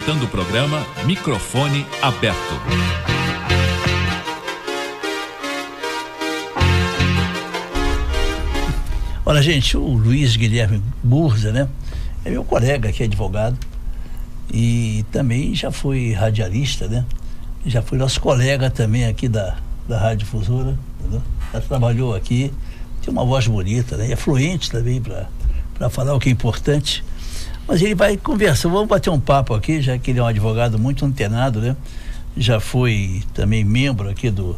apresentando o programa Microfone Aberto. Olha, gente, o Luiz Guilherme Burza, né? É meu colega que é advogado e também já foi radialista, né? Já foi nosso colega também aqui da Rádio Difusora, entendeu? Já trabalhou aqui, tem uma voz bonita, né? E é fluente também para falar o que é importante. Mas ele vai conversar, vamos bater um papo aqui, já que ele é um advogado muito antenado, né? Já foi também membro aqui do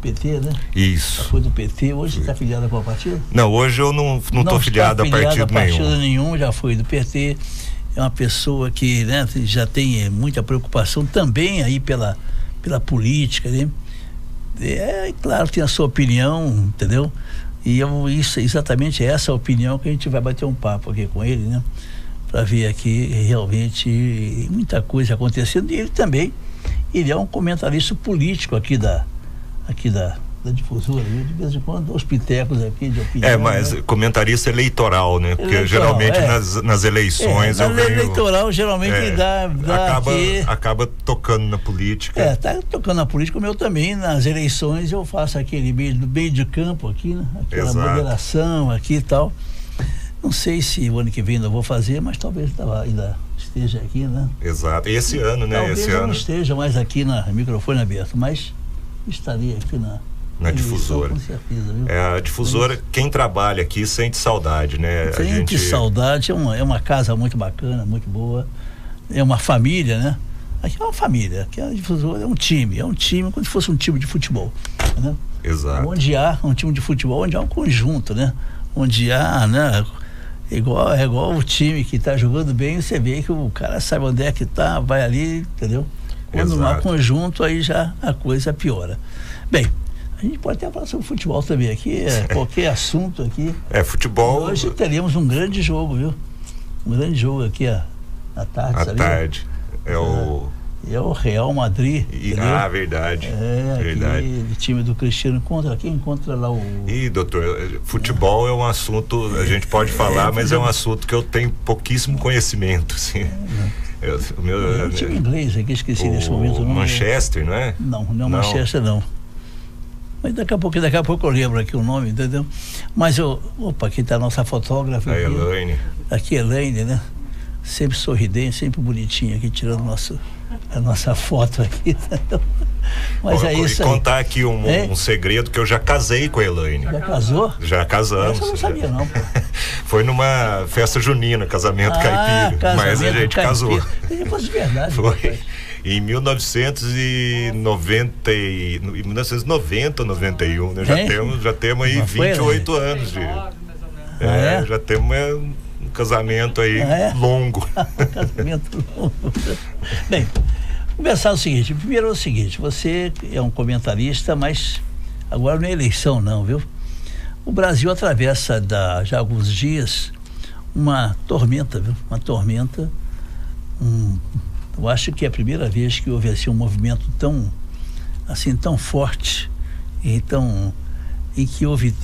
PT, né? Isso. Já foi do PT, hoje está filiado a qual partido? Não, hoje eu não estou filiado a partido nenhum, já foi do PT. É uma pessoa que, né, já tem muita preocupação também aí pela política, né? Claro, tem a sua opinião, entendeu? E exatamente essa opinião que a gente vai bater um papo aqui com ele, né? Para ver aqui realmente muita coisa acontecendo. E ele é um comentarista político aqui da Difusora, viu? De vez em quando, os pitecos aqui de opinião. Mas né? Comentarista eleitoral, né? Porque geralmente nas eleições na eleitoral geralmente acaba tocando na política. Tá tocando na política, como eu também, nas eleições eu faço aquele meio de campo aqui, né? Aquela moderação aqui e tal. Não sei se o ano que vem ainda vou fazer, mas talvez ainda esteja aqui, né? Exato. Esse ano, né? Talvez eu não esteja mais aqui na Microfone Aberto, mas estaria aqui na Difusora. Com certeza, viu? A Difusora, quem trabalha aqui sente saudade, né? Sente saudade, é uma casa muito bacana, muito boa, é uma família, né? Aqui é uma família, aqui a Difusora é um time como se fosse um time de futebol, né? Exato. Onde há um time de futebol, onde há um conjunto, né? Onde há, né? É igual o time que está jogando bem, você vê que o cara sabe onde é que tá, vai ali, entendeu? Quando não há conjunto, aí já a coisa piora. Bem, a gente pode até falar sobre futebol também aqui, qualquer assunto aqui. Futebol. Hoje teríamos um grande jogo, viu? Um grande jogo aqui à tarde. À tarde. É o Real Madrid. Verdade. Verdade. O time do Cristiano encontra lá o... doutor, futebol é um assunto, a gente pode falar, mas é um assunto que eu tenho pouquíssimo conhecimento, assim. O time inglês aqui, esqueci nesse momento. Manchester, não é? Não é Manchester, não. Mas daqui a pouco eu lembro aqui o nome, entendeu? Mas aqui está a nossa fotógrafa. A Elaine. Aqui, Elaine, né? Sempre sorridente, sempre bonitinha aqui, tirando a nossa foto aqui. Mas isso aí. Contar aqui um segredo, que eu já casei com a Elaine. Já casou? Já casamos. Eu não sabia não, pô. Foi numa festa junina, casamento caipira, mas a gente casou. Depois de verdade. Foi. Em 1990, 91, né? Já temos aí 28 anos de... já temos um casamento aí longo. Casamento longo. Bem, conversar o seguinte, primeiro é o seguinte, você é um comentarista, mas agora não é eleição não, viu? O Brasil atravessa já há alguns dias uma tormenta, viu? Uma tormenta, eu acho que é a primeira vez que houve assim um movimento tão forte e que houve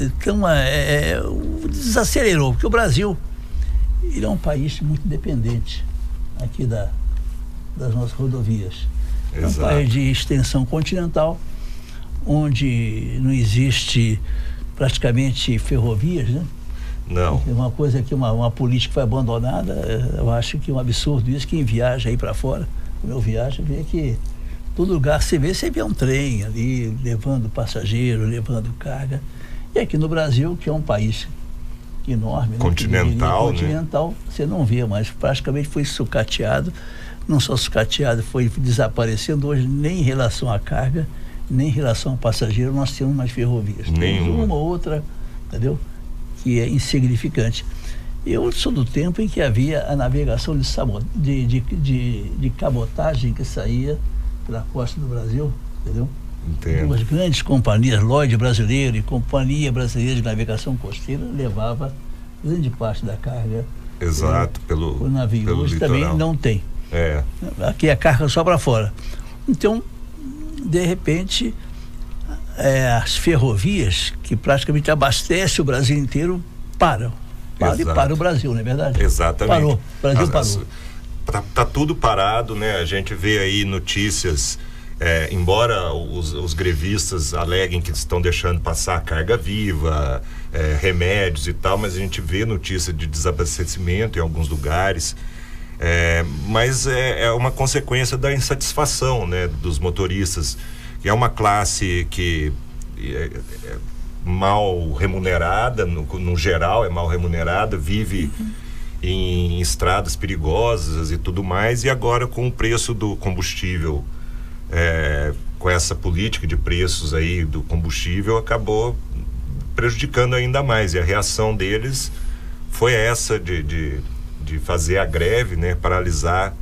desacelerou, porque o Brasil ele é um país muito dependente aqui das nossas rodovias. É um país de extensão continental, onde não existe praticamente ferrovias, né? Não. É uma coisa que uma política foi abandonada. Eu acho que é um absurdo isso. Quem viaja aí para fora, como eu viajo, vê que todo lugar você vê um trem ali levando passageiro, levando carga. E aqui no Brasil, que é um país enorme, continental, continental, você não vê, mas praticamente foi sucateado. Não só sucateado, foi desaparecendo. Hoje, nem em relação à carga, nem em relação ao passageiro, nós temos mais ferrovias. Temos uma ou outra, entendeu? Que é insignificante. Eu sou do tempo em que havia a navegação de cabotagem que saía pela costa do Brasil, entendeu? Entendo. Duas grandes companhias, Lloyd Brasileiro e Companhia Brasileira de Navegação Costeira, levava grande parte da carga. Exato, pelo navio. Hoje litoral. também não tem. Aqui a carga só para fora. Então, de repente, as ferrovias que praticamente abastecem o Brasil inteiro param. E para o Brasil, não é verdade? Exatamente. Parou. O Brasil parou. tá tudo parado, né? A gente vê aí notícias, embora os grevistas aleguem que estão deixando passar a carga viva, remédios e tal, mas a gente vê notícia de desabastecimento em alguns lugares. Mas é uma consequência da insatisfação, né, dos motoristas, que é uma classe que é mal remunerada, no geral é mal remunerada, vive em estradas perigosas e tudo mais, e agora com o preço do combustível, com essa política de preços aí do combustível, acabou prejudicando ainda mais, e a reação deles foi essa de fazer a greve, né, paralisar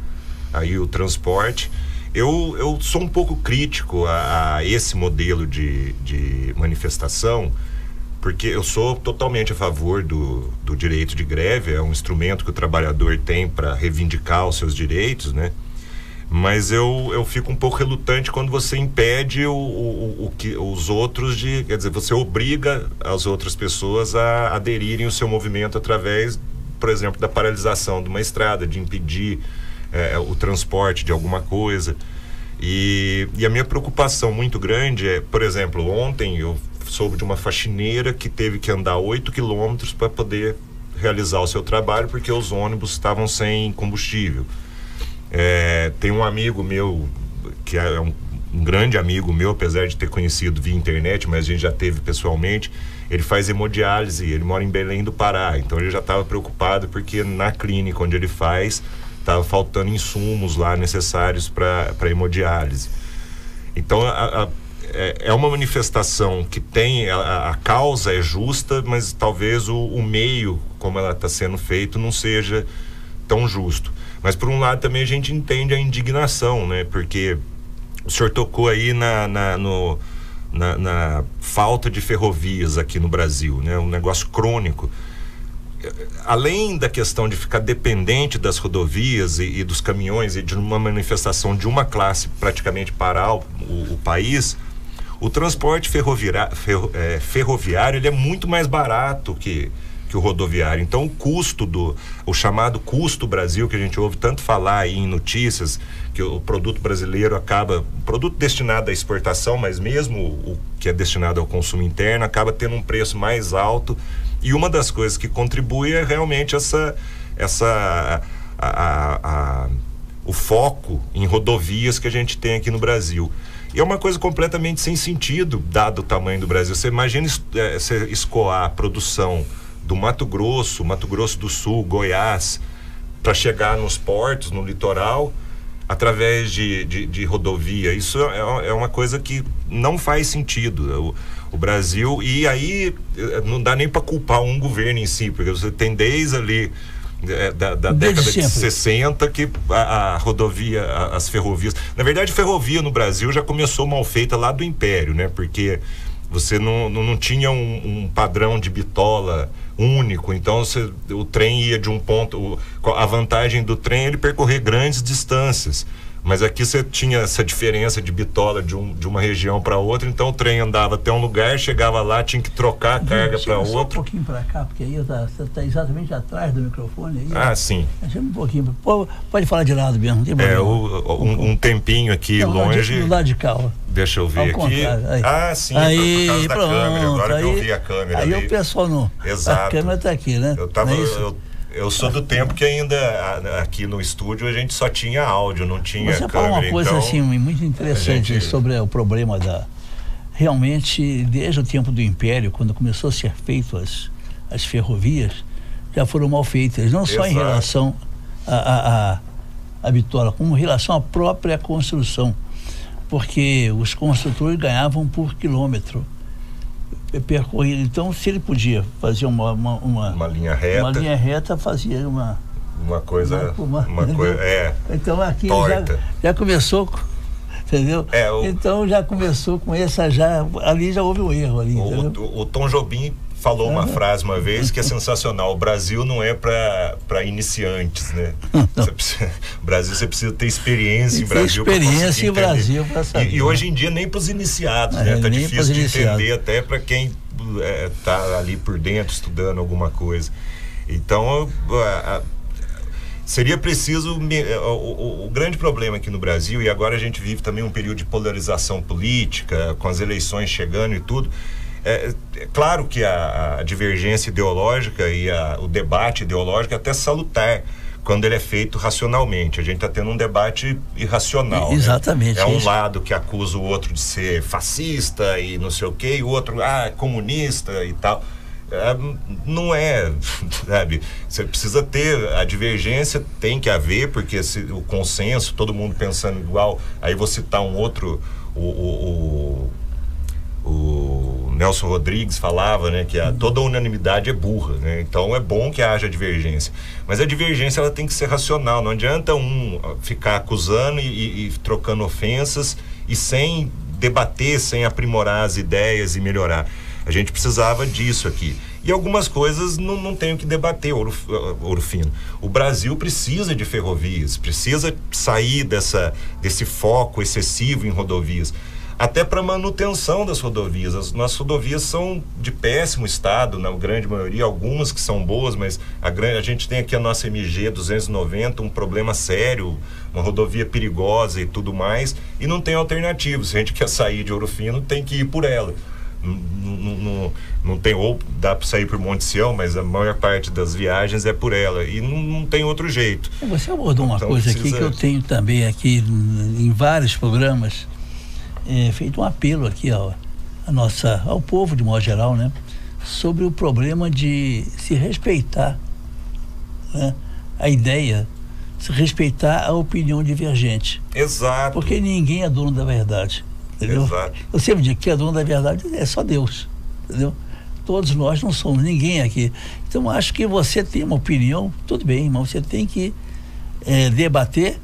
aí o transporte. Eu sou um pouco crítico a esse modelo de manifestação, porque eu sou totalmente a favor do direito de greve, é um instrumento que o trabalhador tem para reivindicar os seus direitos, né? Mas eu fico um pouco relutante quando você impede os outros quer dizer, você obriga as outras pessoas a aderirem ao seu movimento através, por exemplo, da paralisação de uma estrada, de impedir o transporte de alguma coisa. E a minha preocupação muito grande por exemplo, ontem eu soube de uma faxineira que teve que andar 8 quilômetros para poder realizar o seu trabalho, porque os ônibus estavam sem combustível. Tem um amigo meu, que é um grande amigo meu, apesar de ter conhecido via internet, mas a gente já teve pessoalmente. Ele faz hemodiálise, ele mora em Belém do Pará, então ele já estava preocupado porque na clínica onde ele faz estava faltando insumos lá necessários para hemodiálise. Então é uma manifestação que tem a causa é justa, mas talvez o meio como ela está sendo feito não seja tão justo. Mas por um lado também a gente entende a indignação, né? Porque o senhor tocou aí na falta de ferrovias aqui no Brasil, né? Um negócio crônico. Além da questão de ficar dependente das rodovias e dos caminhões e de uma manifestação de uma classe praticamente parar o país, o transporte ferroviário ele é muito mais barato que o rodoviário. Então o chamado custo Brasil, que a gente ouve tanto falar aí em notícias, que o produto brasileiro acaba, produto destinado à exportação, mas mesmo o que é destinado ao consumo interno, acaba tendo um preço mais alto, e uma das coisas que contribui é realmente o foco em rodovias que a gente tem aqui no Brasil. E é uma coisa completamente sem sentido, dado o tamanho do Brasil. Você imagina você escoar a produção do Mato Grosso do Sul, Goiás, para chegar nos portos, no litoral, através de rodovia. Isso é uma coisa que não faz sentido. O Brasil, e aí não dá nem para culpar um governo em si, porque você tem desde ali da década de 60 que a rodovia, as ferrovias, na verdade ferrovia no Brasil já começou mal feita lá do Império, né? Porque você não tinha um padrão de bitola único, então o trem ia de um ponto, a vantagem do trem é ele percorrer grandes distâncias, mas aqui você tinha essa diferença de bitola de uma região para outra, então o trem andava até um lugar, chegava lá, tinha que trocar a carga para outro. Só um pouquinho para cá, porque aí você está exatamente atrás do microfone. Aí, ah, sim. Um pouquinho. Pode falar de lado mesmo, não tem problema. Um tempinho aqui longe. Do lado de cá, ó. Deixa eu ver aqui. Aí. Sim, aí, por causa da câmera. Agora que eu vi a câmera aí ali. O pessoal não. Exato. A câmera está aqui, né? Eu sou do tempo que ainda aqui no estúdio a gente só tinha áudio, não tinha câmera. Você câmera. Fala uma coisa então, assim muito interessante sobre o problema realmente, desde o tempo do Império, quando começou a ser feito as ferrovias, já foram mal feitas, não só em relação à bitola, como em relação à própria construção, porque os construtores ganhavam por quilômetro percorrido. Então, se ele podia fazer uma linha reta, fazia uma coisa então aqui torta. Já começou, entendeu? Então já começou com ali já houve um erro ali, o Tom Jobim falou uma frase uma vez que é sensacional: o Brasil não é para iniciantes, né? Brasil, você precisa ter experiência em Brasil. Experiência em Brasil para saber. E hoje em dia nem para os iniciados, né? Tá difícil de entender até para quem tá ali por dentro estudando alguma coisa. Então, Seria preciso, o grande problema aqui no Brasil, e agora a gente vive também um período de polarização política, com as eleições chegando e tudo, é claro que a divergência ideológica e o debate ideológico é até salutar, quando ele é feito racionalmente. A gente está tendo um debate irracional. Exatamente. Né? É um lado que acusa o outro de ser fascista e não sei o quê, e o outro, comunista e tal. Não é, sabe? Você precisa ter a divergência, tem que haver, porque o consenso, todo mundo pensando igual, aí vou citar um outro, o Nelson Rodrigues falava, né, que toda unanimidade é burra, né? Então é bom que haja divergência, mas a divergência ela tem que ser racional, não adianta um ficar acusando e trocando ofensas e sem debater, sem aprimorar as ideias e melhorar. A gente precisava disso aqui. E algumas coisas não tem o que debater, Ouro Fino. O Brasil precisa de ferrovias, precisa sair desse foco excessivo em rodovias, até para manutenção das rodovias. As nossas rodovias são de péssimo estado, na grande maioria, algumas que são boas, mas a gente tem aqui a nossa MG 290, um problema sério, uma rodovia perigosa e tudo mais, e não tem alternativa. Se a gente quer sair de Ouro Fino, tem que ir por ela. Não tem, ou dá para sair por Monte Sião, mas a maior parte das viagens é por ela e não tem outro jeito. Você abordou uma coisa aqui que eu tenho também aqui em vários programas, feito um apelo aqui ao povo de modo geral, né, sobre o problema de se respeitar, né, a ideia, se respeitar a opinião divergente. Exato. Porque ninguém é dono da verdade. Entendeu? Exato. Eu sempre digo que a dona da verdade é só Deus, entendeu? Todos nós não somos, ninguém aqui. Então acho que você tem uma opinião, tudo bem, mas você tem que debater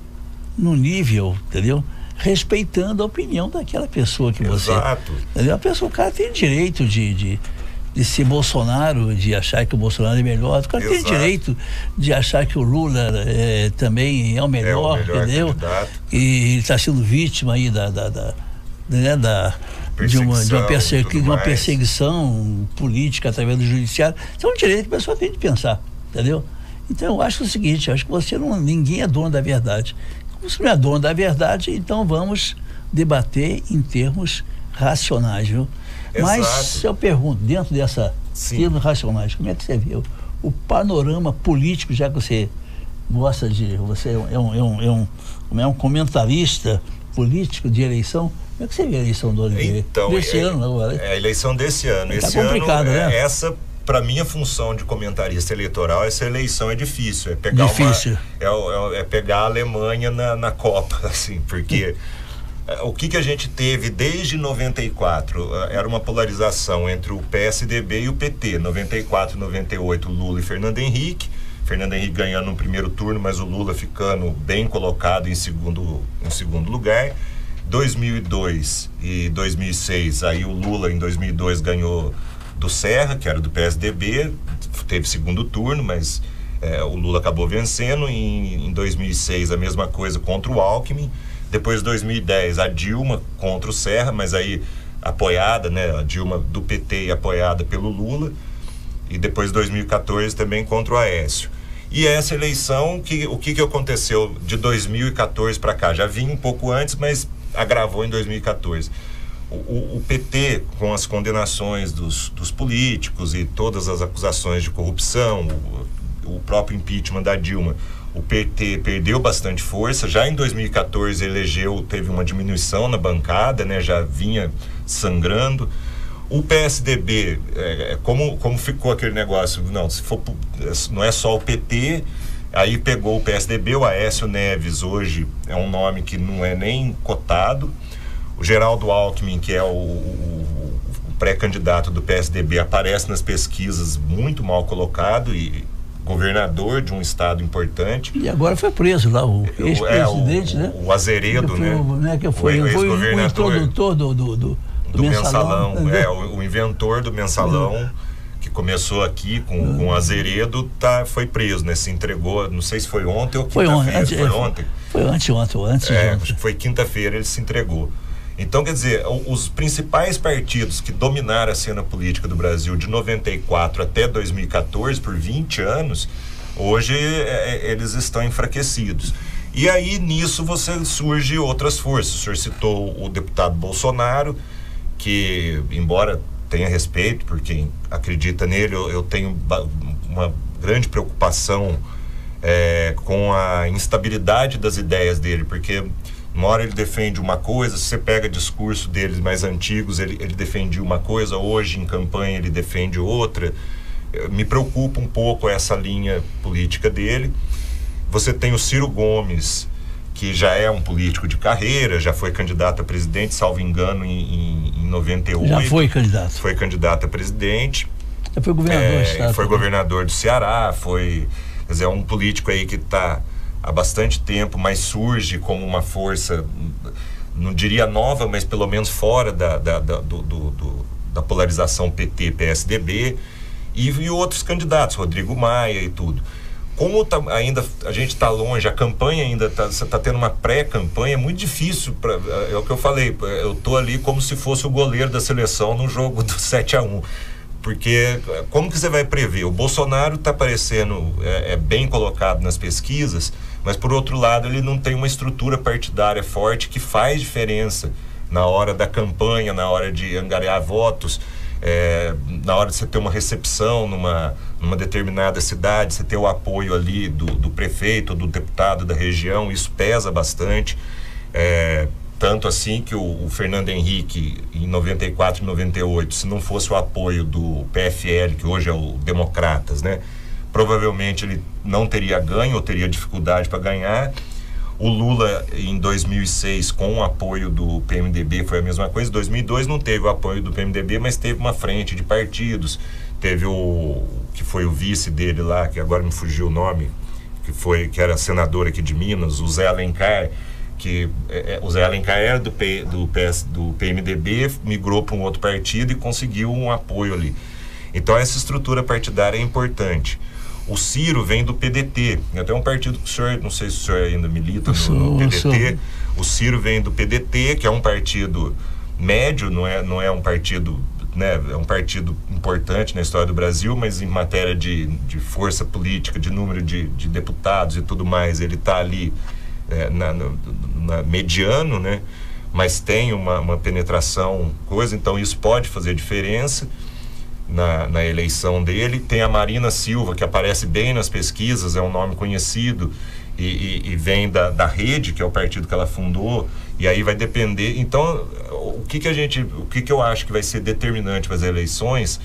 no nível, entendeu? Respeitando a opinião daquela pessoa que você... Exato. Entendeu? O cara tem direito de ser Bolsonaro, de achar que o Bolsonaro é melhor. O cara tem direito de achar que o Lula também é o melhor, entendeu? Candidato. E ele está sendo vítima aí de uma perseguição política através do judiciário. Isso é um direito que a pessoa tem de pensar, entendeu? Então eu acho o seguinte, eu acho que ninguém é dono da verdade. Como você não é dono da verdade, então vamos debater em termos racionais, viu? Exato. Mas eu pergunto, dentro termos racionais, como é que você vê o panorama político, já que você gosta você é um comentarista político de eleição? Como é que você vê a eleição do Oliveira? Então, desse ano agora? É a eleição desse ano. Tá esse complicado, ano, né? Essa, para minha função de comentarista eleitoral, essa eleição é difícil. É pegar pegar a Alemanha na Copa, assim, porque o que a gente teve desde 94 era uma polarização entre o PSDB e o PT. 94 e 98, Lula e Fernando Henrique. Fernando Henrique ganhando no primeiro turno, mas o Lula ficando bem colocado em segundo lugar. 2002 e 2006, aí o Lula em 2002 ganhou do Serra, que era do PSDB, teve segundo turno, mas o Lula acabou vencendo. Em 2006 a mesma coisa contra o Alckmin. Depois de 2010 a Dilma contra o Serra, mas aí apoiada, né, a Dilma do PT e apoiada pelo Lula. E depois de 2014 também contra o Aécio. E essa eleição, o que aconteceu de 2014 para cá? Já vinha um pouco antes, mas agravou em 2014. O PT, com as condenações dos políticos e todas as acusações de corrupção, o próprio impeachment da Dilma, o PT perdeu bastante força. Já em 2014 teve uma diminuição na bancada, né? Já vinha sangrando. O PSDB, como ficou aquele negócio? Não é só o PT. Aí pegou o PSDB, o Aécio Neves hoje é um nome que não é nem cotado. O Geraldo Alckmin, que é o pré-candidato do PSDB, aparece nas pesquisas muito mal colocado e governador de um estado importante. E agora foi preso lá, o ex-presidente, né? O Azeredo, né? Que foi o ex-governador do Mensalão. O inventor do Mensalão. Que começou aqui com o Azeredo, foi preso, né? Se entregou, não sei se foi ontem ou quinta-feira. Foi ontem? Foi antes. Foi quinta-feira, ele se entregou. Então, quer dizer, os principais partidos que dominaram a cena política do Brasil de 94 até 2014, por 20 anos, Hoje eles estão enfraquecidos. E aí nisso surge outras forças. O senhor citou o deputado Bolsonaro, que embora tenha respeito por quem acredita nele, eu tenho uma grande preocupação com a instabilidade das ideias dele, porque uma hora ele defende uma coisa, se você pega discurso deles mais antigos, ele defendia uma coisa, hoje em campanha ele defende outra. Me preocupa um pouco essa linha política dele. Você tem o Ciro Gomes, que já é um político de carreira, já foi candidato a presidente, salvo engano, em 98. Já foi candidato. Foi candidato a presidente. Já foi governador do estado. Foi governador do Ceará, quer dizer, é um político aí que está há bastante tempo, mas surge como uma força, não diria nova, mas pelo menos fora da polarização PT-PSDB, e outros candidatos, Rodrigo Maia e tudo. Como ainda a gente está longe, a campanha ainda você está tendo uma pré-campanha, é muito difícil, é o que eu falei, eu estou ali como se fosse o goleiro da seleção no jogo do 7-1, porque como que você vai prever? O Bolsonaro está aparecendo, bem colocado nas pesquisas, mas por outro lado ele não tem uma estrutura partidária forte que faz diferença na hora da campanha, na hora de angariar votos. Na hora de você ter uma recepção numa determinada cidade, você ter o apoio ali do prefeito, do deputado da região, isso pesa bastante. Tanto assim que o Fernando Henrique, em 94 e 98, se não fosse o apoio do PFL, que hoje é o Democratas, né, provavelmente ele não teria ganho ou teria dificuldade para ganhar. O Lula, em 2006, com o apoio do PMDB, foi a mesma coisa. Em 2002 não teve o apoio do PMDB, mas teve uma frente de partidos. Teve que foi o vice dele lá, que agora me fugiu o nome, que era senador aqui de Minas, o Zé Alencar, o Zé Alencar era do PMDB, migrou para um outro partido e conseguiu um apoio ali. Então essa estrutura partidária é importante. O Ciro vem do PDT, até um partido que o senhor, não sei se o senhor ainda milita no PDT. O Ciro vem do PDT, que é um partido médio, não é um partido, né, é um partido importante na história do Brasil, mas em matéria de força política, de número de deputados e tudo mais, ele está ali na mediano, né, mas tem uma penetração, então isso pode fazer diferença na eleição dele. Tem a Marina Silva, que aparece bem nas pesquisas, é um nome conhecido e vem da Rede, que é o partido que ela fundou, e aí vai depender. Então, o que eu acho que vai ser determinante para as eleições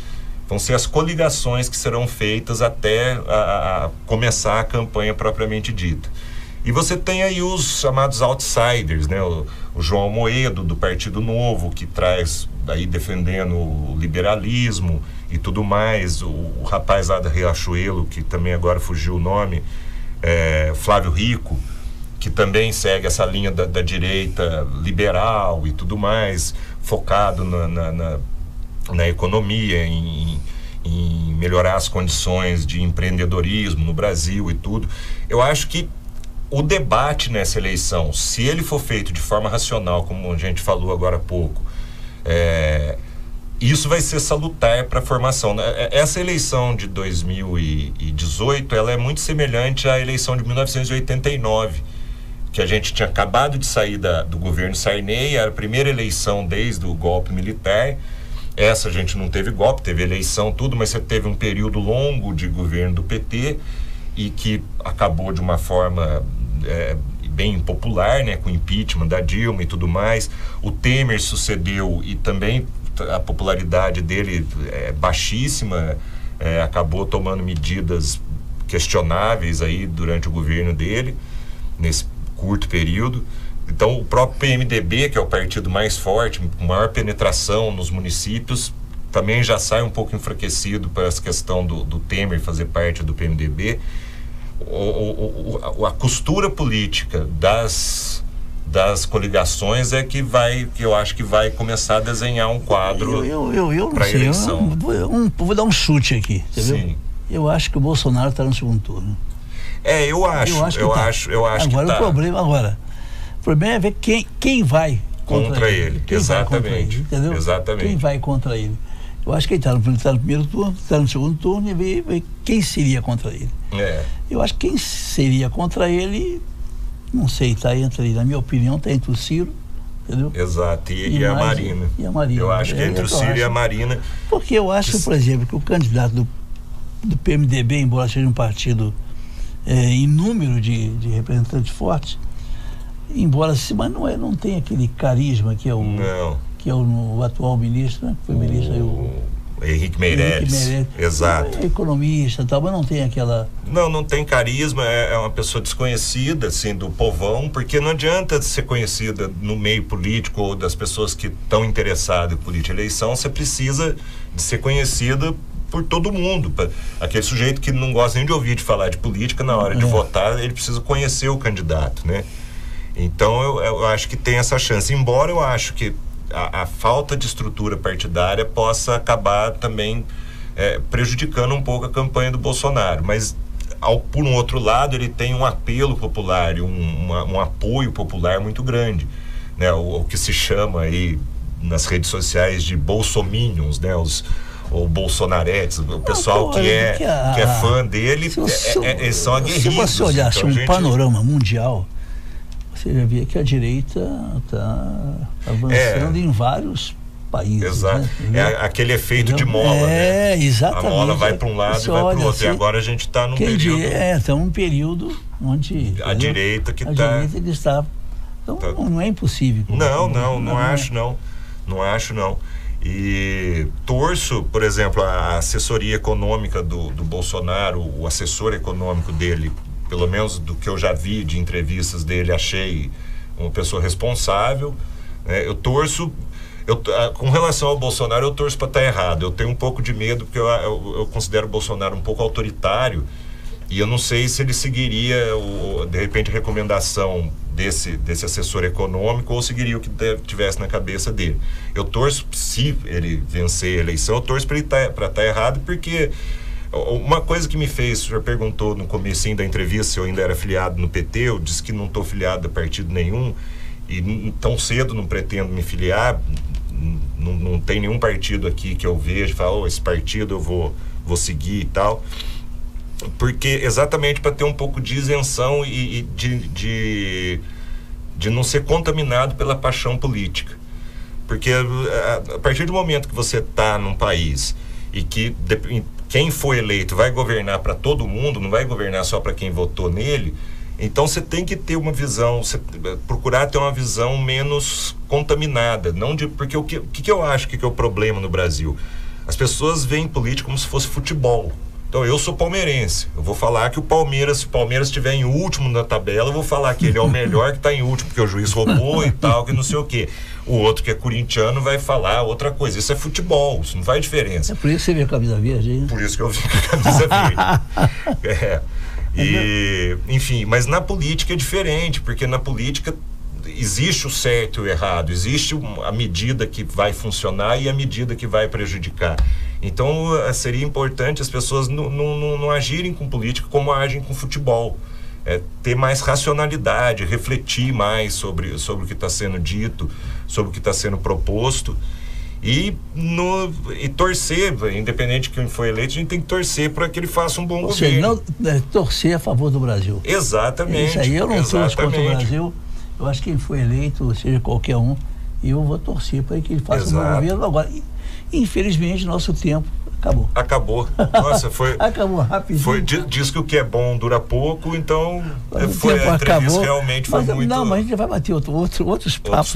vão ser as coligações que serão feitas até a começar a campanha propriamente dita. E você tem aí os chamados outsiders, né? O João Amoedo, do Partido Novo, que traz aí defendendo o liberalismo e tudo mais. O rapaz lá da Riachuelo, que também agora fugiu o nome, Flávio Rico, que também segue essa linha da direita liberal e tudo mais, focado na economia, em melhorar as condições de empreendedorismo no Brasil e tudo. Eu acho que o debate nessa eleição, se ele for feito de forma racional, como a gente falou agora há pouco, isso vai ser salutar para a formação. Essa eleição de 2018, ela é muito semelhante à eleição de 1989, que a gente tinha acabado de sair do governo Sarney, era a primeira eleição desde o golpe militar. Essa a gente não teve golpe, teve eleição, tudo, mas você teve um período longo de governo do PT e que acabou de uma forma bem impopular, né, com o impeachment da Dilma e tudo mais. O Temer sucedeu e também a popularidade dele é baixíssima, acabou tomando medidas questionáveis aí durante o governo dele, nesse curto período. Então o próprio PMDB, que é o partido mais forte, com maior penetração nos municípios, também já sai um pouco enfraquecido por essa questão do Temer fazer parte do PMDB. A costura política das coligações é que eu acho que vai começar a desenhar um quadro para a eleição. Vou dar um chute aqui, entendeu? Sim. Eu acho que o Bolsonaro está no segundo turno. Eu acho. Agora, o problema é ver quem vai contra ele. Exatamente. Entendeu? Exatamente. Quem vai contra ele. Eu acho que ele está no primeiro turno, está no segundo turno e ver quem seria contra ele. Eu acho que quem seria contra ele, não sei, está entre, na minha opinião, está entre o Ciro, entendeu? Exato, e a Marina. E a Marina. Eu acho que entre o Ciro e a Marina. Porque eu acho, por exemplo, que o candidato do PMDB, embora seja um partido em número de representantes fortes, embora mas não tem aquele carisma que é o atual ministro, né? Foi ministro aí, o Henrique Meirelles. Exato. É economista, tal, mas não tem aquela... Não tem carisma, é uma pessoa desconhecida, assim, do povão, porque não adianta ser conhecida no meio político ou das pessoas que estão interessadas em política. Eleição, você precisa de ser conhecida por todo mundo. Aquele sujeito que não gosta nem de ouvir de falar de política, na hora de votar, ele precisa conhecer o candidato, né? Então, eu acho que tem essa chance. Embora eu acho que a falta de estrutura partidária possa acabar também prejudicando um pouco a campanha do Bolsonaro. Mas, por um outro lado, ele tem um apelo popular e um apoio popular muito grande, né? O que se chama aí nas redes sociais de bolsominions, né? Ou bolsonaretes, o pessoal que é fã dele, eles são aguerridos. Se você olhasse um panorama mundial, você já via que a direita está avançando em vários países. Exato. Né? Aquele efeito de mola, né? Exatamente. A mola vai para um lado e vai para o outro. E agora a gente está num período... Estamos num período onde... A direita que está... Então, não é impossível. Não acho não. Não acho não. E torço, por exemplo, a assessoria econômica do Bolsonaro, o assessor econômico dele, pelo menos do que eu já vi de entrevistas dele, achei uma pessoa responsável. Eu torço, com relação ao Bolsonaro, eu torço para estar errado. Eu tenho um pouco de medo, porque eu considero o Bolsonaro um pouco autoritário, e eu não sei se ele seguiria, de repente, a recomendação desse assessor econômico, ou seguiria o que tivesse na cabeça dele. Eu torço, se ele vencer a eleição, eu torço para estar errado, porque uma coisa que me fez, o senhor perguntou no comecinho da entrevista se eu ainda era filiado no PT, eu disse que não estou filiado a partido nenhum, e tão cedo não pretendo me filiar, não tem nenhum partido aqui que eu veja e falo, esse partido eu vou seguir e tal, porque exatamente para ter um pouco de isenção e de não ser contaminado pela paixão política. Porque a partir do momento que você está num país e que quem foi eleito vai governar para todo mundo, não vai governar só para quem votou nele, então você tem que ter uma visão, procurar ter uma visão menos contaminada, porque o que eu acho que é o problema no Brasil? As pessoas veem política como se fosse futebol. Então eu sou palmeirense, eu vou falar que se o Palmeiras estiver em último na tabela, eu vou falar que ele é o melhor que está em último, porque o juiz roubou e tal, que não sei o quê. O outro que é corintiano vai falar outra coisa. Isso é futebol, isso não faz diferença. É por isso que você vê a camisa verde aí, né? Por isso que eu vi a camisa verde. Enfim, mas na política é diferente, porque na política existe o certo e o errado, existe a medida que vai funcionar e a medida que vai prejudicar. Então seria importante as pessoas não agirem com política como agem com futebol. Ter mais racionalidade, refletir mais sobre o que está sendo dito, sobre o que está sendo proposto e torcer, independente de quem foi eleito, a gente tem que torcer para que ele faça um bom governo. Torcer a favor do Brasil. Exatamente. Isso aí eu não torço contra o Brasil. Eu acho que quem foi eleito, seja qualquer um, eu vou torcer para que ele faça um bom governo. Agora, infelizmente, nosso tempo acabou. Nossa, foi... Acabou rapidinho. Diz que o que é bom dura pouco, então a entrevista realmente foi muito... Não, mas a gente vai bater outros papos.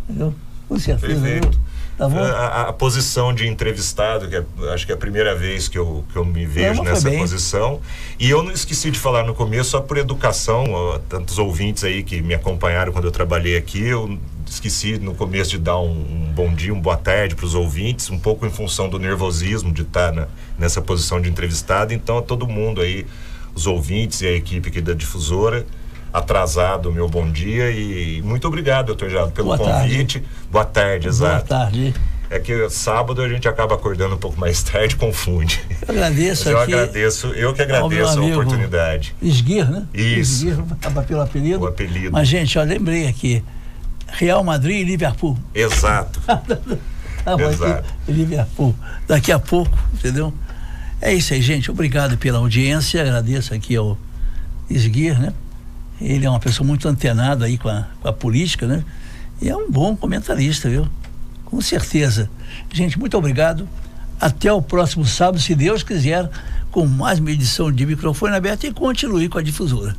Entendeu? Com certeza. Perfeito. Tá bom? A posição de entrevistado, acho que é a primeira vez que eu me vejo nessa posição. E eu não esqueci de falar no começo, só por educação, tantos ouvintes aí que me acompanharam quando eu trabalhei aqui, eu esqueci no começo de dar um bom dia, uma boa tarde para os ouvintes, um pouco em função do nervosismo de estar nessa posição de entrevistado. Então, a todo mundo aí, os ouvintes e a equipe aqui da Difusora, atrasado o meu bom dia e muito obrigado, doutor Geraldo, pelo convite. Boa tarde, exato. Boa tarde. É que sábado a gente acaba acordando um pouco mais tarde, confunde. Eu agradeço. Eu que agradeço a oportunidade. Esguir, né? Isso. Esguir, pelo apelido. O apelido. Mas, gente, lembrei aqui, Real Madrid e Liverpool. Exato. Exato. Daqui a pouco, entendeu? É isso aí, gente. Obrigado pela audiência. Agradeço aqui ao Esguir, né? Ele é uma pessoa muito antenada aí com a política, né? E é um bom comentarista, viu? Com certeza. Gente, muito obrigado. Até o próximo sábado, se Deus quiser, com mais uma edição de Microfone Aberto, e continue com a difusora.